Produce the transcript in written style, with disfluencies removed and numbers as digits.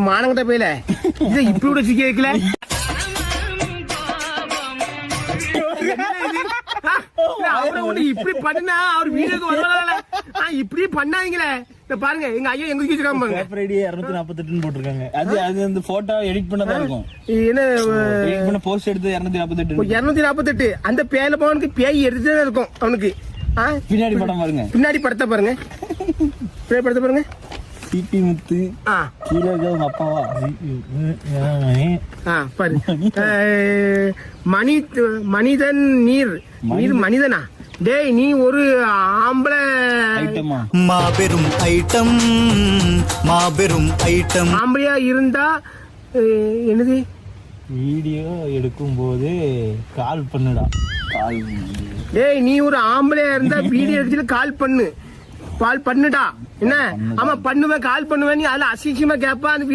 மானங்கிட்ட போயில இதை இப்படி கூட சிக்க வைக்கல. அவரை ஒண்ணு இப்படி பண்ணா அவர் வீட்டுக்கு வருவாங்க. இப்படி பண்ணாதீங்களே. பாருங்க எங்க ஐயா எங்க வச்சிருக்காங்க பாருங்க. பேப்பர் ஐடி 248 போட்டிருக்காங்க. அது அந்த போட்டோ எடிட் பண்ணதா இருக்கும். என்ன எடிட் பண்ண போஸ்ட் எடுத்து 248 அந்த பேல போனுக்கு பேய் எடுத்துதான் இருக்கும் அவனுக்கு. பின்னாடி படம் பாருங்க. பின்னாடி படத்தை பாருங்க. பின்னாடி படத்தை பாருங்க. சிபி முத்து கீழே உங்க அப்பாவா பாரு. மனிதன் நீர் மனிதனா? டேய் நீ ஒரு ஆம்பளை ஐட்டமா? மாபெரும் ஐட்டம் மாபெரும் ஐட்டம். ஆம்பளையா இருந்தா என்னது வீடியோ எடுக்கும் போது கால் பண்ணுடா. டேய் நீ ஒரு ஆம்பளையா இருந்தா வீடியோ எடுத்துட்டு கால் பண்ணுடா. என்ன? ஆமா பண்ணுவேன், கால் பண்ணுவேன். நீ அதுல அசிங்கமா கேப்பா.